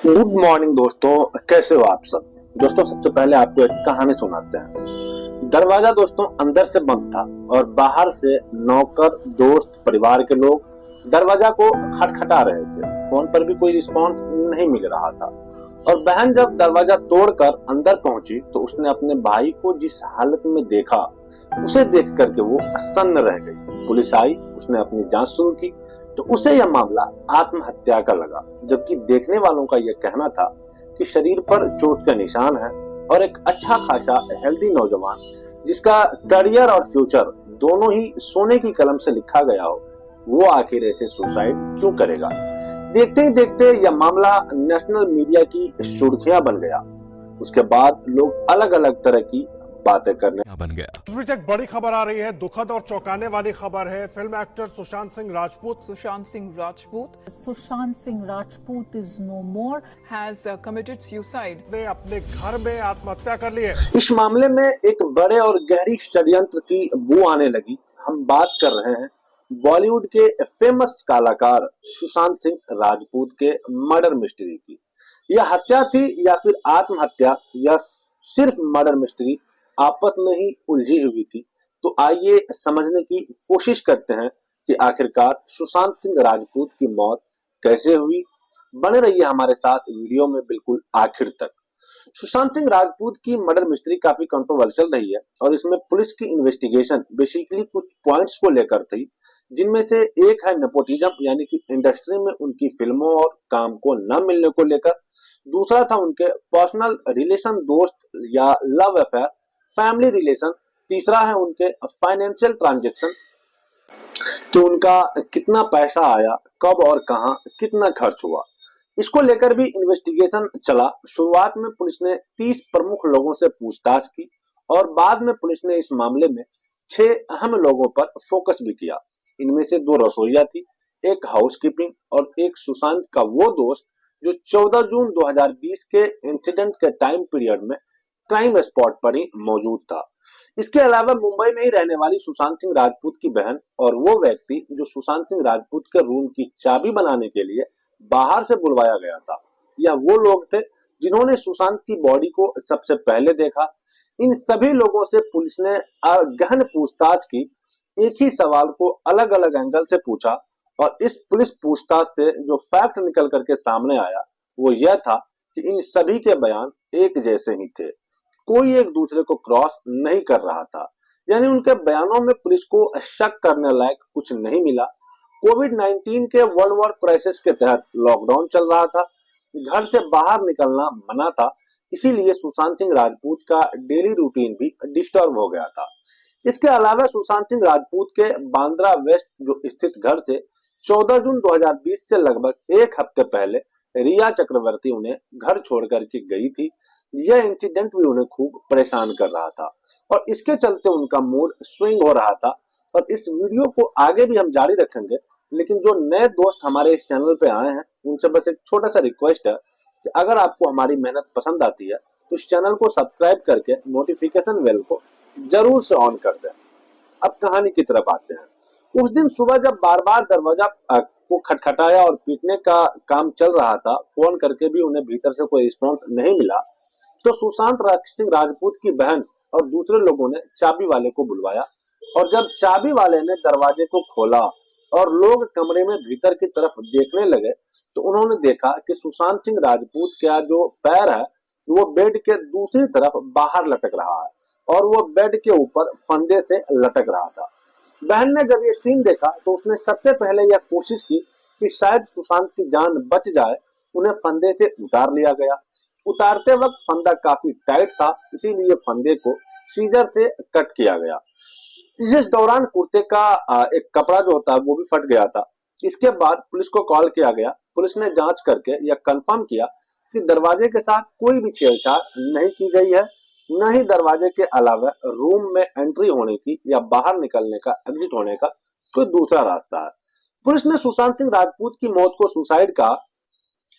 Good morning दोस्तों। कैसे हो आप सब दोस्तों। सबसे पहले आपको एक कहानी सुनाते हैं। दरवाजा दोस्तों अंदर से बंद था और बाहर से नौकर, दोस्त, परिवार के लोग दरवाजा को खटखटा रहे थे। फोन पर भी कोई रिस्पॉन्स नहीं मिल रहा था और बहन जब दरवाजा तोड़कर अंदर पहुंची तो उसने अपने भाई को जिस हालत में देखा उसे देख करके वो सन्न रह गई। पुलिस आई, उसने अपनी जांच शुरू की तो उसे यह मामला आत्महत्या का लगा, जबकि देखने वालों का यह कहना था कि शरीर पर चोट के निशान है और एक अच्छा खासा हेल्दी नौजवान जिसका करियर और फ्यूचर दोनों ही सोने की कलम से लिखा गया हो, वो आखिर ऐसे सुसाइड क्यों करेगा। देखते ही देखते यह मामला नेशनल मीडिया की सुर्खियां बन गया। उसके बाद लोग अलग अलग तरह की बातें करने बन गया। इस बीच एक बड़ी खबर आ रही है, दुखद और चौंकाने वाली खबर है। Film actor Sushant Singh Rajput is no more. has committed suicide. ने अपने घर में आत्महत्या कर ली है। इस मामले में एक बड़े और गहरी षड्यंत्र की बू आने लगी। हम बात कर रहे हैं बॉलीवुड के फेमस कलाकार सुशांत सिंह राजपूत के मर्डर मिस्ट्री की। यह हत्या थी या फिर आत्महत्या या सिर्फ मर्डर मिस्ट्री आपस में ही उलझी हुई थी। तो आइए समझने की कोशिश करते हैं कि आखिरकार सुशांत सिंह राजपूत की मौत कैसे हुई। बने रहिए हमारे साथ वीडियो में बिल्कुल आखिर तक। सुशांत सिंह राजपूत की मर्डर मिस्ट्री काफी कंट्रोवर्शियल रही है और इसमें पुलिस की इन्वेस्टिगेशन बेसिकली कुछ पॉइंट्स को लेकर थी, जिनमें से एक है नेपोटिज्म, यानी कि इंडस्ट्री में उनकी फिल्मों और काम को न मिलने को लेकर। दूसरा था उनके पर्सनल रिलेशन, दोस्त या लव अफेयर, फैमिली रिलेशन। तीसरा है उनके फाइनेंशियल ट्रांजैक्शन कि उनका कितना पैसा आया, कब और कहां कितना खर्च हुआ। इसको लेकर भी इन्वेस्टिगेशन चला। शुरुआत में पुलिस ने 30 प्रमुख लोगों से पूछताछ की और बाद में पुलिस ने इस मामले में 6 अहम लोगों पर फोकस भी किया। इनमें से 2 रसोइया थी, एक हाउसकीपिंग और एक सुशांत का वो दोस्त जो 14 जून 2020 के इंसिडेंट के टाइम पीरियड में क्राइम स्पॉट पर ही मौजूद था। इसके अलावा मुंबई में ही रहने वाली सुशांत सिंह राजपूत की बहन और वो व्यक्ति जो सुशांत सिंह राजपूत के रूम की चाबी बनाने के लिए बाहर से बुलवाया गया था, या वो लोग थे जिन्होंने सुशांत की बॉडी को सबसे पहले देखा। इन सभी लोगों से पुलिस ने गहन पूछताछ की, एक ही सवाल को अलग अलग एंगल से पूछा और इस पुलिस पूछताछ से जो फैक्ट निकल करके सामने आया वो यह था कि इन सभी के बयान एक जैसे ही थे। कोई एक दूसरे को क्रॉस नहीं कर रहा था, यानी उनके बयानों में पुलिस को शक करने लायक कुछ नहीं मिला। कोविड-19 के वर्ल्ड वार क्राइसिस के तहत लॉकडाउन चल रहा था, घर से बाहर निकलना मना था, इसीलिए सुशांत सिंह राजपूत का डेली रूटीन भी डिस्टर्ब हो गया था। इसके अलावा सुशांत सिंह राजपूत के बांद्रा वेस्ट जो स्थित घर से 14 जून 2020 से लगभग एक हफ्ते पहले रिया चक्रवर्ती उन्हें घर छोड़ करके गई थी। यह इंसिडेंट भी उन्हें खूब परेशान कर रहा था और इसके चलते उनका मूड स्विंग हो रहा था। और इस वीडियो को आगे भी हम जारी रखेंगे, लेकिन जो नए दोस्त हमारे इस चैनल पे आए हैं उनसे बस एक छोटा सा रिक्वेस्ट है कि अगर आपको हमारी मेहनत पसंद आती है तो इस चैनल को सब्सक्राइब करके नोटिफिकेशन बेल को जरूर से ऑन कर दें। अब कहानी की तरफ आते हैं। उस दिन सुबह जब बार बार दरवाजा को खटखटाया और पीटने का काम चल रहा था, फोन करके भी उन्हें भीतर से कोई रिस्पॉन्स नहीं मिला, तो सुशांत सिंह राजपूत की बहन और दूसरे लोगों ने चाबी वाले को बुलवाया और जब चाबी वाले ने दरवाजे को खोला और लोग कमरे में भीतर की तरफ देखने लगे तो उन्होंने देखा कि सुशांत सिंह राजपूत का जो पैर है वो बेड के दूसरी तरफ बाहर लटक रहा है और वो बेड के ऊपर फंदे से लटक रहा था। बहन ने जब ये सीन देखा तो उसने सबसे पहले यह कोशिश की कि शायद सुशांत की जान बच जाए। उन्हें फंदे से उतार लिया गया। उतारते वक्त फंदा काफी टाइट था, इसीलिए फंदे को सीजर से कट किया गया। इस दौरान कुर्ते का एक कपड़ा जो होता है वो भी फट गया था। इसके बाद पुलिस को कॉल किया गया। पुलिस ने जांच करके यह कंफर्म किया कि दरवाजे के साथ कोई भी छेड़छाड़ नहीं की गई है, न ही दरवाजे के अलावा रूम में एंट्री होने की या बाहर निकलने का, एग्जिट होने का कोई दूसरा रास्ता है। पुलिस ने सुशांत सिंह राजपूत की मौत को सुसाइड कहा।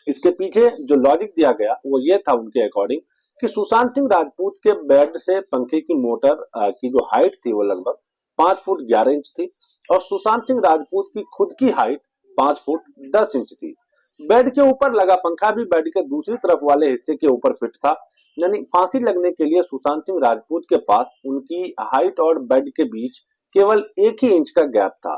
इसके पीछे जो लॉजिक दिया गया वो ये था उनके अकॉर्डिंग कि सुशांत सिंह राजपूत के बेड से पंखे की मोटर की जो हाइट थी वो लगभग 5 फुट 11 इंच थी और सुशांत सिंह राजपूत की खुद की हाइट 5 फुट 10 इंच थी। बेड के ऊपर लगा पंखा भी बेड के दूसरी तरफ वाले हिस्से के ऊपर फिट था। यानी फांसी लगने के लिए सुशांत सिंह राजपूत के पास उनकी हाइट और बेड के बीच केवल 1 ही इंच का गैप था।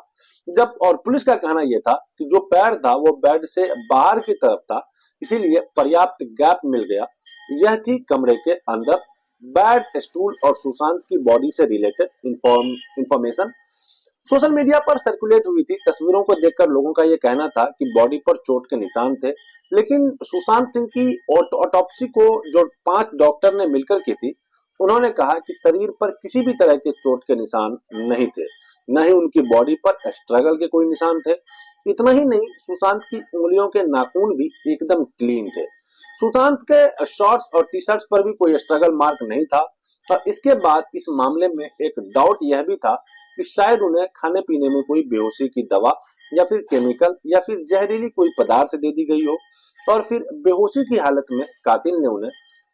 और पुलिस का कहना यह था कि जो पैर था वो बेड से बाहर की तरफ था, इसीलिए पर्याप्त गैप मिल गया। यह थी कमरे के अंदर बेड, स्टूल और सुशांत की बॉडी से रिलेटेड इंफॉर्मेशन। सोशल मीडिया पर सर्कुलेट हुई थी तस्वीरों को देखकर लोगों का यह कहना था कि बॉडी पर चोट के निशान थे, लेकिन सुशांत सिंह की ऑटोप्सी को जो 5 डॉक्टर ने मिलकर की थी, उन्होंने कहा कि शरीर पर किसी भी तरह के चोट के निशान नहीं थे, न ही उनकी बॉडी पर स्ट्रगल के कोई निशान थे। इतना ही नहीं, सुशांत की उंगलियों के नाखून भी एकदम क्लीन थे। सुशांत के शॉर्ट्स और टी शर्ट्स पर भी कोई स्ट्रगल मार्क नहीं था। और इसके बाद इस मामले में एक डाउट यह भी था कि शायद उन्हें खाने पीने में कोई बेहोशी की दवा या फिर केमिकल या फिर जहरीली कोई पदार्थ दे दी गई हो और फिर बेहोशी की हालत में कातिल ने उन्हें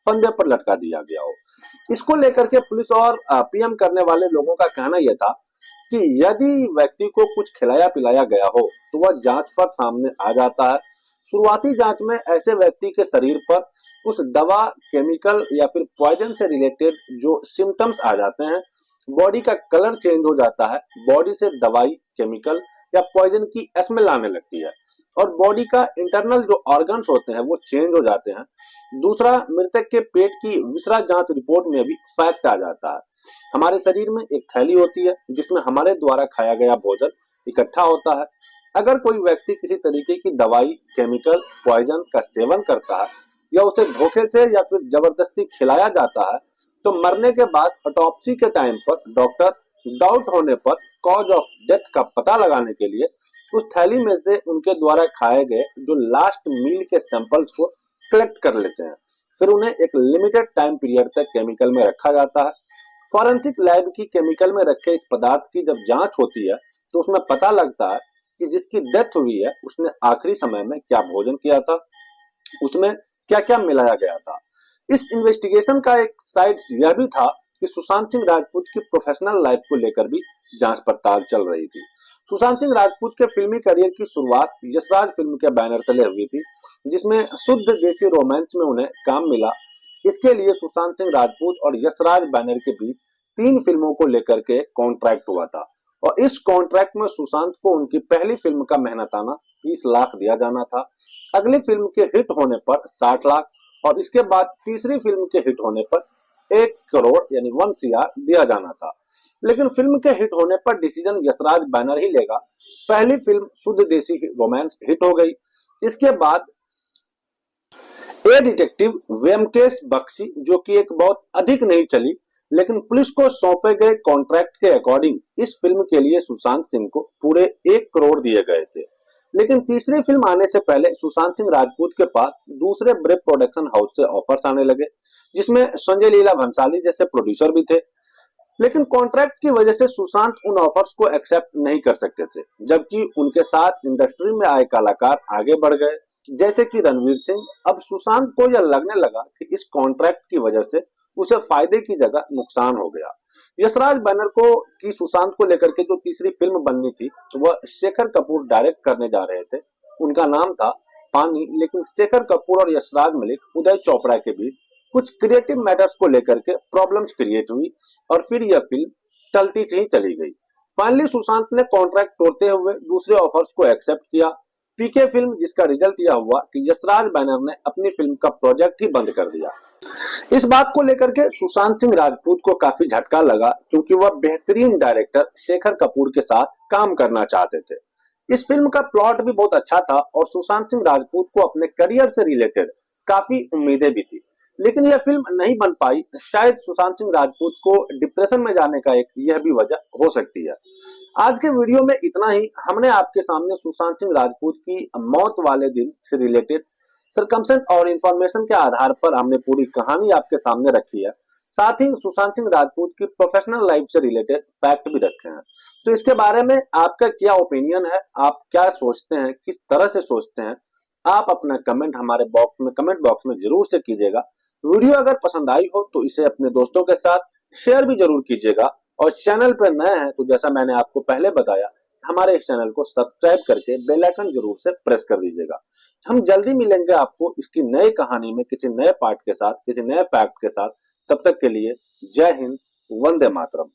फंदे पर लटका दिया गया हो। इसको लेकर के पुलिस और पीएम करने वाले लोगों का कहना यह था कि यदि व्यक्ति को कुछ खिलाया पिलाया गया हो तो वह जांच पर सामने आ जाता है। शुरुआती जांच में ऐसे व्यक्ति के शरीर पर उस दवा, केमिकल या फिर पॉइजन से रिलेटेड जो सिम्टम्स आ जाते हैं, बॉडी का कलर चेंज हो जाता है, बॉडी से दवाई, केमिकल या पॉइजन की स्मेल आने लगती है और बॉडी का इंटरनल जो ऑर्गन्स होते हैं वो चेंज हो जाते हैं। दूसरा, मृतक के पेट की विसरा जांच रिपोर्ट में भी फैक्ट आ जाता है। हमारे शरीर में एक थैली होती है जिसमें हमारे द्वारा खाया गया भोजन इकट्ठा होता है। अगर कोई व्यक्ति किसी तरीके की दवाई, केमिकल, पॉइजन का सेवन करता है या उसे धोखे से या फिर जबरदस्ती खिलाया जाता है, तो मरने के बाद ऑटोप्सी के टाइम पर डॉक्टर डाउट होने पर कॉज ऑफ डेथ का पता लगाने के लिए उस थैली में से उनके द्वारा खाए गए जो लास्ट मील के सैंपल्स को कलेक्ट कर लेते हैं। फिर उन्हें एक लिमिटेड टाइम पीरियड तक केमिकल में रखा जाता है। फॉरेंसिक लैब की केमिकल में रखे इस पदार्थ की जब जांच होती है तो उसमें पता लगता है कि जिसकी डेथ हुई है उसने आखिरी समय में क्या भोजन किया था, उसमें क्या क्या मिलाया गया था। इस इन्वेस्टिगेशन का एक साइड यह भी था कि सुशांत सिंह राजपूत की प्रोफेशनल लाइफ को लेकर भी जांच पड़ताल चल रही थी। सुशांत सिंह राजपूत के फिल्मी करियर की शुरुआत यशराज फिल्म के बैनर तले हुई थी, जिसमें शुद्ध देसी रोमांस में उन्हें काम मिला। इसके लिए सुशांत सिंह राजपूत और यशराज बैनर के बीच 3 फिल्मों को लेकर के कॉन्ट्रैक्ट हुआ था और इस कॉन्ट्रैक्ट में सुशांत को उनकी पहली फिल्म का मेहनताना 30 लाख दिया जाना था। अगली फिल्म के हिट होने पर 60 लाख और इसके बाद तीसरी फिल्म के हिट होने पर 1 करोड़ यानी 1 CR दिया जाना था। लेकिन फिल्म के हिट होने पर डिसीजन यशराज बैनर ही लेगा। पहली फिल्म शुद्ध देसी रोमांस हिट हो गई। इसके बाद ए डिटेक्टिव व्योमकेश बख्शी, जो कि एक बहुत अधिक नहीं चली, लेकिन पुलिस को सौंपे गए कॉन्ट्रैक्ट के अकॉर्डिंग इस फिल्म के लिए सुशांत सिंह को पूरे 1 करोड़ दिए गए थे। लेकिन तीसरी फिल्म आने से पहले सुशांत सिंह राजपूत के पास दूसरे बड़े प्रोडक्शन हाउस से ऑफर्स आने लगे, जिसमें संजय लीला भंसाली जैसे प्रोड्यूसर भी थे। लेकिन कॉन्ट्रैक्ट की वजह से सुशांत उन ऑफर्स को एक्सेप्ट नहीं कर सकते थे, जबकि उनके साथ इंडस्ट्री में आए कलाकार आगे बढ़ गए, जैसे कि रणवीर सिंह। अब सुशांत को यह लगने लगा कि इस कॉन्ट्रैक्ट की वजह से उसे फायदे की जगह नुकसान हो गया। यशराज बैनर को की सुशांत को लेकर के जो तीसरी फिल्म बननी थी वह शेखर कपूर डायरेक्ट करने जा रहे थे। उनका नाम था पानी, लेकिन शेखर कपूर और यशराज मलिक, उदय चोपड़ा के बीच कुछ क्रिएटिव मैटर्स को लेकर के प्रॉब्लम्स क्रिएट हुई और फिर यह फिल्म टलती ही चली गई। फाइनली सुशांत ने कॉन्ट्रैक्ट तोड़ते हुए दूसरे ऑफर्स को एक्सेप्ट किया। पीके फिल्म, जिसका रिजल्ट यह हुआ कि यशराज बैनर ने अपनी फिल्म का प्रोजेक्ट ही बंद कर दिया। इस बात को लेकर के सुशांत सिंह राजपूत को काफी झटका लगा, क्योंकि वह बेहतरीन डायरेक्टर शेखर कपूर के साथ काम करना चाहते थे। इस फिल्म का प्लॉट भी बहुत अच्छा था और सुशांत सिंह राजपूत को अपने करियर से रिलेटेड काफी उम्मीदें भी थी, लेकिन यह फिल्म नहीं बन पाई। शायद सुशांत सिंह राजपूत को डिप्रेशन में जाने का एक यह भी वजह हो सकती है। आज के वीडियो में इतना ही। हमने आपके सामने सुशांत सिंह राजपूत की मौत वाले दिन से रिलेटेड सरकमस्टेंस और इंफॉर्मेशन के आधार पर हमने पूरी कहानी आपके सामने रखी है। साथ ही सुशांत सिंह राजपूत की प्रोफेशनल लाइफ से रिलेटेड फैक्ट भी रखे हैं। तो इसके बारे में आपका क्या ओपिनियन है, आप क्या सोचते हैं, किस तरह से सोचते हैं, आप अपना कमेंट हमारे कमेंट बॉक्स में जरूर से कीजिएगा। वीडियो अगर पसंद आई हो तो इसे अपने दोस्तों के साथ शेयर भी जरूर कीजिएगा और चैनल पर नए हैं तो जैसा मैंने आपको पहले बताया हमारे इस चैनल को सब्सक्राइब करके बेल आइकन जरूर से प्रेस कर दीजिएगा। हम जल्दी मिलेंगे आपको इसकी नई कहानी में किसी नए पार्ट के साथ, किसी नए फैक्ट के साथ। तब तक के लिए जय हिंद, वंदे मातरम।